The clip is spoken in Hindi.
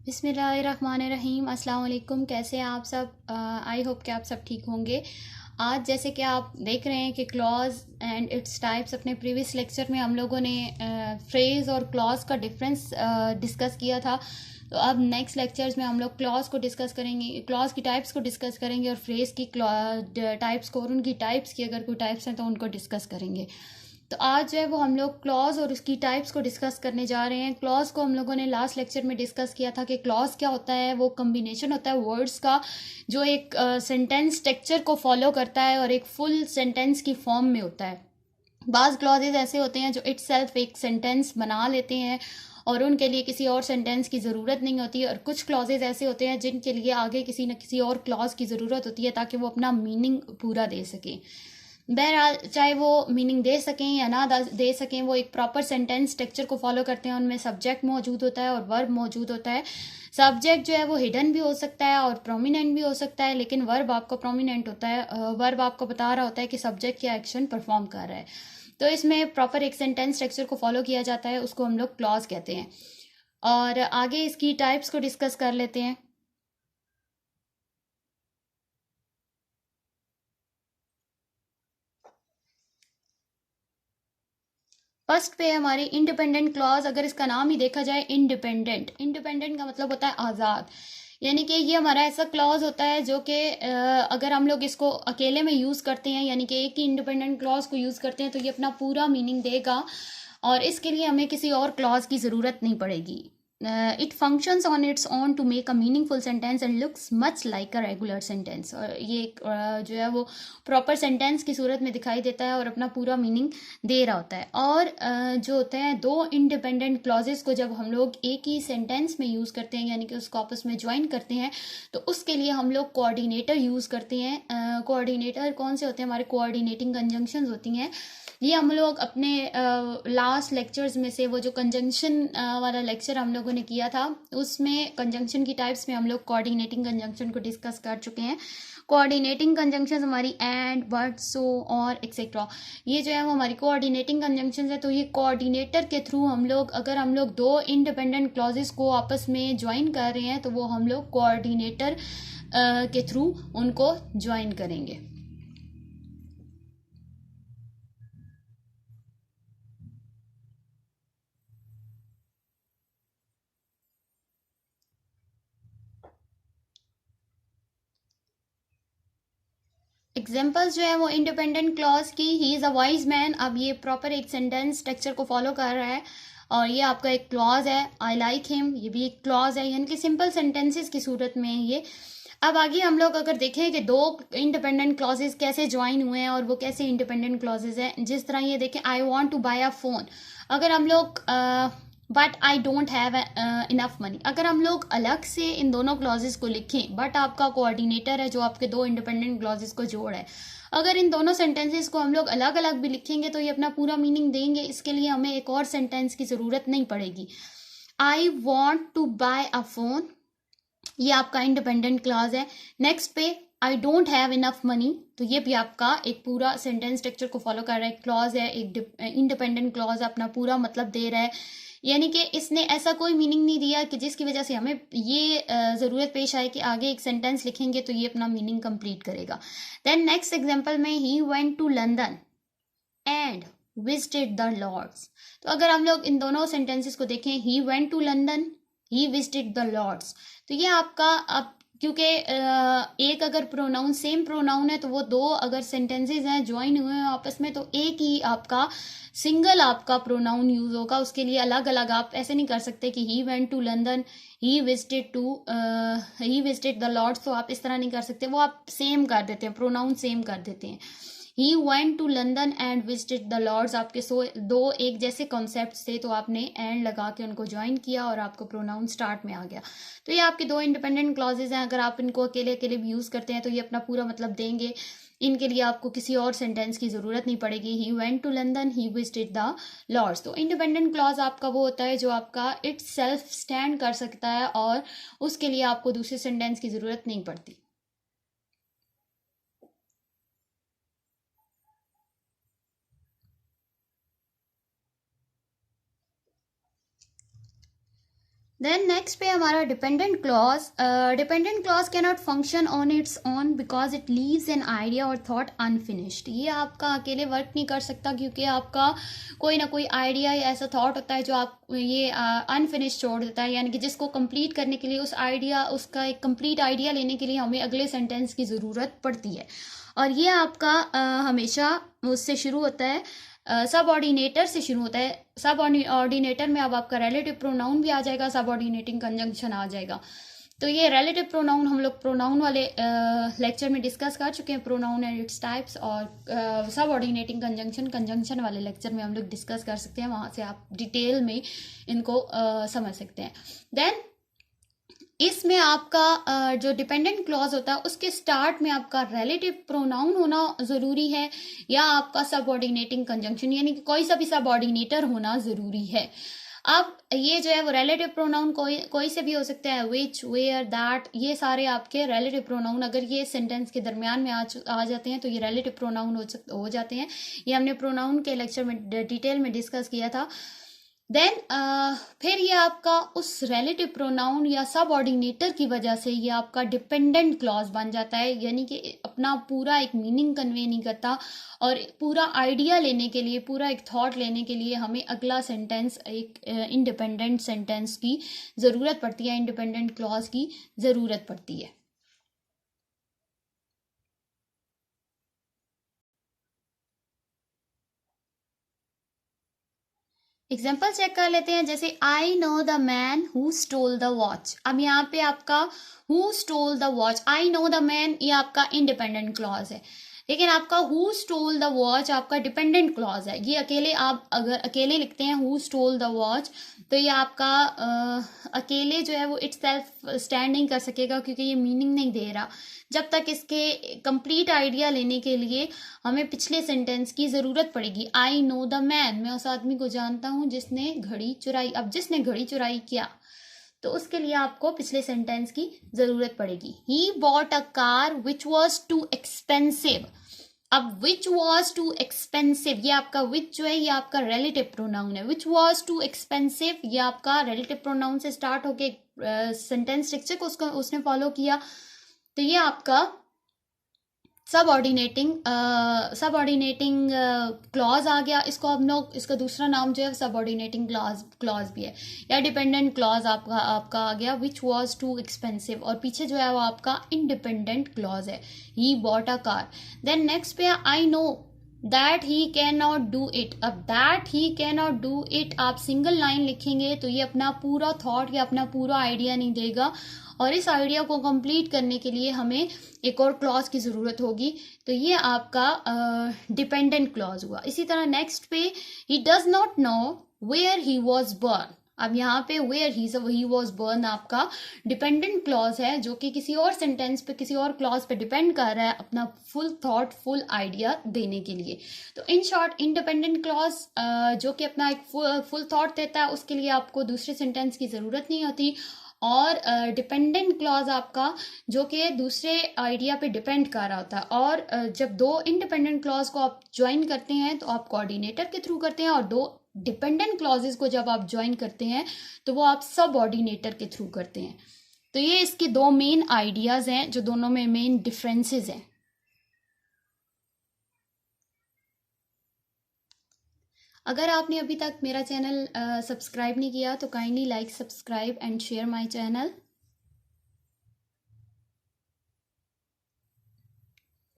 बिस्मिल्लाहिर्रहमानिर्रहीम। अस्सलाम वालेकुम। कैसे हैं आप सब? आई होप कि आप सब ठीक होंगे। आज जैसे कि आप देख रहे हैं कि क्लॉज एंड इट्स टाइप्स, अपने प्रीवियस लेक्चर में हम लोगों ने फ्रेज और क्लॉज का डिफरेंस डिस्कस किया था। तो अब नेक्स्ट लेक्चर्स में हम लोग क्लॉज को डिस्कस करेंगे, क्लॉज की टाइप्स को डिस्कस करेंगे और फ्रेज की टाइप्स को, और उनकी टाइप्स की अगर कोई टाइप्स हैं तो उनको डिस्कस करेंगे। तो आज जो है वो हम लोग क्लॉज और उसकी टाइप्स को डिस्कस करने जा रहे हैं। क्लॉज को हम लोगों ने लास्ट लेक्चर में डिस्कस किया था कि क्लॉज क्या होता है। वो कम्बिनेशन होता है वर्ड्स का जो एक सेंटेंस स्ट्रक्चर को फॉलो करता है और एक फुल सेंटेंस की फॉर्म में होता है। बाज़ क्लॉजेज ऐसे होते हैं जो इटसेल्फ एक सेंटेंस बना लेते हैं और उनके लिए किसी और सेंटेंस की ज़रूरत नहीं होती, और कुछ क्लॉजेज ऐसे होते हैं जिनके लिए आगे किसी न किसी और क्लॉज की ज़रूरत होती है ताकि वो अपना मीनिंग पूरा दे सकें। बहरहाल, चाहे वो मीनिंग दे सकें या ना दे सकें, वो एक प्रॉपर सेंटेंस स्ट्रक्चर को फॉलो करते हैं। उनमें सब्जेक्ट मौजूद होता है और वर्ब मौजूद होता है। सब्जेक्ट जो है वो हिडन भी हो सकता है और प्रोमिनेंट भी हो सकता है, लेकिन वर्ब आपका प्रोमिनेंट होता है। वर्ब आपको बता रहा होता है कि सब्जेक्ट क्या एक्शन परफॉर्म कर रहा है। तो इसमें प्रॉपर एक सेंटेंस स्ट्रक्चर को फॉलो किया जाता है, उसको हम लोग क्लॉज कहते हैं। और आगे इसकी टाइप्स को डिस्कस कर लेते हैं। फर्स्ट पे हमारी इंडिपेंडेंट क्लॉज। अगर इसका नाम ही देखा जाए, इंडिपेंडेंट, इंडिपेंडेंट का मतलब होता है आज़ाद। यानी कि ये हमारा ऐसा क्लॉज होता है जो कि अगर हम लोग इसको अकेले में यूज़ करते हैं, यानी कि एक ही इंडिपेंडेंट क्लॉज को यूज़ करते हैं, तो ये अपना पूरा मीनिंग देगा और इसके लिए हमें किसी और क्लॉज की ज़रूरत नहीं पड़ेगी। It functions on its own to make a meaningful sentence and looks much like a regular sentence. और ये जो है वो प्रॉपर सेंटेंस की सूरत में दिखाई देता है और अपना पूरा मीनिंग दे रहा होता है। और जो होते हैं दो इंडिपेंडेंट क्लॉजेस को जब हम लोग एक ही सेंटेंस में यूज़ करते हैं, यानी कि उसको आपस में ज्वाइन करते हैं, तो उसके लिए हम लोग कोऑर्डिनेटर यूज़ करते हैं। कोऑर्डिनेटर कौन से होते हैं? हमारे कोऑर्डिनेटिंग कंजंक्शंस होती हैं। ये हम लोग अपने लास्ट लेक्चर्स में से, वो जो कंजंक्शन वाला लेक्चर हम लोगों ने किया था, उसमें कंजंक्शन की टाइप्स में हम लोग कोऑर्डिनेटिंग कंजंक्शन को डिस्कस कर चुके हैं। कोऑर्डिनेटिंग कंजंक्शंस हमारी एंड, बट, सो और एक्सेट्रा, ये जो है वो हमारी कोऑर्डिनेटिंग कंजंक्शंस है। तो ये कोऑर्डिनेटर के थ्रू हम लोग, अगर हम लोग दो इंडिपेंडेंट क्लॉजेस को आपस में ज्वाइन कर रहे हैं, तो वो हम लोग कोऑर्डिनेटर के थ्रू उनको ज्वाइन करेंगे। एग्जाम्पल्स जो है वो इंडिपेंडेंट क्लॉज की, he is a wise man. अब ये प्रॉपर एक सेंटेंस स्ट्रक्चर को फॉलो कर रहा है और ये आपका एक क्लॉज है। आई लाइक हिम, ये भी एक क्लॉज है, यानी कि सिंपल सेंटेंसेस की सूरत में है ये। अब आगे हम लोग अगर देखें कि दो इंडिपेंडेंट क्लॉजेस कैसे ज्वाइन हुए हैं और वो कैसे इंडिपेंडेंट क्लॉजेस हैं, जिस तरह ये देखें, I want to buy a phone. अगर हम लोग but I don't have enough money, अगर हम लोग अलग से इन दोनों क्लॉजेस को लिखें, बट आपका कोऑर्डिनेटर है जो आपके दो इंडिपेंडेंट क्लॉजेस को जोड़ है, अगर इन दोनों सेंटेंसेस को हम लोग अलग अलग भी लिखेंगे तो ये अपना पूरा मीनिंग देंगे। इसके लिए हमें एक और सेंटेंस की ज़रूरत नहीं पड़ेगी। I want to buy a phone, ये आपका इंडिपेंडेंट क्लॉज है। नेक्स्ट पे I don't have enough money, तो ये भी आपका एक पूरा सेंटेंस स्ट्रक्चर को फॉलो कर रहा है, क्लॉज है, एक इंडिपेंडेंट क्लॉज अपना पूरा मतलब दे रहा है। यानी कि इसने ऐसा कोई मीनिंग नहीं दिया कि जिसकी वजह से हमें ये ज़रूरत पेश आए कि आगे एक सेंटेंस लिखेंगे तो ये अपना मीनिंग कंप्लीट करेगा। देन नेक्स्ट एग्जांपल में, he went to London and visited the Lord's. तो अगर हम लोग इन दोनों सेंटेंसेस को देखें, he went to London, he visited the Lord's, तो ये आपका, अब क्योंकि एक अगर प्रोनाउन सेम प्रोनाउन है, तो वो दो अगर सेंटेंसेस हैं ज्वाइन हुए हैं आपस में, तो एक ही आपका सिंगल आपका प्रोनाउन यूज होगा। उसके लिए अलग अलग आप ऐसे नहीं कर सकते कि he went to London, he visited the Lord's, तो आप इस तरह नहीं कर सकते, वो आप सेम कर देते हैं, प्रोनाउन सेम कर देते हैं। He went to London and visited the Lord's, आपके दो एक जैसे कॉन्सेप्ट थे, तो आपने एंड लगा के उनको ज्वाइन किया और आपको प्रोनाउन स्टार्ट में आ गया। तो ये आपके दो इंडिपेंडेंट क्लॉजेज हैं। अगर आप इनको अकेले अकेले भी यूज़ करते हैं तो ये अपना पूरा मतलब देंगे। इनके लिए आपको किसी और सेंटेंस की ज़रूरत नहीं पड़ेगी। He went to London, he visited the Lord's. तो इंडिपेंडेंट क्लॉज आपका वो होता है जो आपका इट सेल्फ स्टैंड कर सकता है और उसके लिए आपको दूसरे सेंटेंस की ज़रूरत नहीं पड़ती। देन नेक्स्ट पे हमारा dependent clause. Dependent clause can not function on its own because it leaves an idea और थॉट अनफिनिश्ड। ये आपका अकेले वर्क नहीं कर सकता क्योंकि आपका कोई ना कोई आइडिया या ऐसा थॉट होता है जो आप ये अनफिनिश छोड़ देता है, यानी कि जिसको कंप्लीट करने के लिए उसका एक कंप्लीट आइडिया लेने के लिए हमें अगले सेंटेंस की ज़रूरत पड़ती है। और ये आपका हमेशा उससे शुरू होता है, सब ऑर्डिनेटर से शुरू होता है। सब ऑर्डिनेटर में अब आपका रिलेटिव प्रोनाउन भी आ जाएगा, सब ऑर्डिनेटिंग कंजंक्शन आ जाएगा। तो ये रिलेटिव प्रोनाउन हम लोग प्रोनाउन वाले लेक्चर में डिस्कस कर चुके हैं, प्रोनाउन एंड इट्स टाइप्स। और सब ऑर्डिनेटिंग कंजंक्शन वाले लेक्चर में हम लोग डिस्कस कर सकते हैं, वहाँ से आप डिटेल में इनको समझ सकते हैं। देन इसमें आपका जो डिपेंडेंट क्लॉज होता है उसके स्टार्ट में आपका रिलेटिव प्रोनाउन होना ज़रूरी है या आपका सबऑर्डिनेटिंग कंजंक्शन यानी कि कोई सा भी सबऑर्डिनेटर होना ज़रूरी है। अब ये जो है वो रिलेटिव प्रोनाउन कोई से भी हो सकता है, विच, वेयर, दैट, ये सारे आपके रिलेटिव प्रोनाउन अगर ये सेंटेंस के दरमियान में आ जाते हैं तो ये रिलेटिव प्रोनाउन हो जाते हैं। ये हमने प्रोनाउन के लेक्चर में डिटेल में डिस्कस किया था। देन फिर ये आपका उस रिलेटिव प्रोनाउन या सब ऑर्डिनेटर की वजह से ये आपका डिपेंडेंट क्लॉज बन जाता है, यानी कि अपना पूरा एक मीनिंग कन्वे नहीं करता और पूरा आइडिया लेने के लिए, पूरा एक थॉट लेने के लिए हमें अगला सेंटेंस एक इंडिपेंडेंट सेंटेंस की ज़रूरत पड़ती है, इंडिपेंडेंट क्लॉज की ज़रूरत पड़ती है। एग्जाम्पल चेक कर लेते हैं, जैसे I know the man who stole the watch. अब यहाँ पे आपका who stole the watch, I know the man, ये आपका इंडिपेंडेंट क्लॉज है, लेकिन आपका हु स्टोल द वॉच आपका डिपेंडेंट क्लॉज है। ये अकेले आप अगर अकेले लिखते हैं हु स्टोल द वॉच तो ये आपका अकेले जो है वो इट्स सेल्फ स्टैंड नहीं कर सकेगा क्योंकि ये मीनिंग नहीं दे रहा। जब तक इसके कंप्लीट आइडिया लेने के लिए हमें पिछले सेंटेंस की ज़रूरत पड़ेगी। आई नो द मैन, मैं उस आदमी को जानता हूँ जिसने घड़ी चुराई। अब जिसने घड़ी चुराई क्या, तो उसके लिए आपको पिछले सेंटेंस की ज़रूरत पड़ेगी। ही bought a car which was too expensive. अब विच वॉज टू एक्सपेंसिव, ये आपका विच जो है ये आपका रिलेटिव प्रोनाउन है। विच वॉज टू एक्सपेंसिव ये आपका रिलेटिव प्रोनाउन से स्टार्ट होके सेंटेंस स्ट्रक्चर को उसने फॉलो किया, तो ये आपका सबऑर्डिनेटिंग क्लॉज आ गया। इसको हम लोग, इसका दूसरा नाम जो है सबऑर्डिनेटिंग क्लॉज भी है, या डिपेंडेंट क्लॉज आपका आ गया विच वॉज टू एक्सपेंसिव। और पीछे जो है वो आपका इंडिपेंडेंट क्लॉज है, he bought a car. Then next पे I know that he can not do it. अब that he can not do it आप सिंगल लाइन लिखेंगे तो ये अपना पूरा थॉट या अपना पूरा आइडिया नहीं देगा, और इस आइडिया को कंप्लीट करने के लिए हमें एक और क्लॉज की ज़रूरत होगी, तो ये आपका डिपेंडेंट क्लॉज हुआ। इसी तरह नेक्स्ट पे he does not know where he was born. अब यहाँ पे वेयर ही वॉज बर्न आपका डिपेंडेंट क्लॉज है जो कि किसी और सेंटेंस पे, किसी और क्लॉज पे डिपेंड कर रहा है अपना फुल थॉट, फुल आइडिया देने के लिए। तो इन शॉर्ट इंडिपेंडेंट क्लॉज जो कि अपना एक फुल थॉट देता है उसके लिए आपको दूसरे सेंटेंस की ज़रूरत नहीं होती, और डिपेंडेंट क्लॉज आपका जो कि दूसरे आइडिया पे डिपेंड कर रहा होता है। और जब दो इंडिपेंडेंट क्लॉज को आप ज्वाइन करते हैं तो आप कोऑर्डिनेटर के थ्रू करते हैं, और दो डिपेंडेंट क्लॉजेस को जब आप ज्वाइन करते हैं तो वो आप सब ऑर्डिनेटर के थ्रू करते हैं। तो ये इसके दो मेन आइडियाज़ हैं जो दोनों में मेन डिफरेंसेस हैं। अगर आपने अभी तक मेरा चैनल सब्सक्राइब नहीं किया तो kindly like, subscribe and share my channel.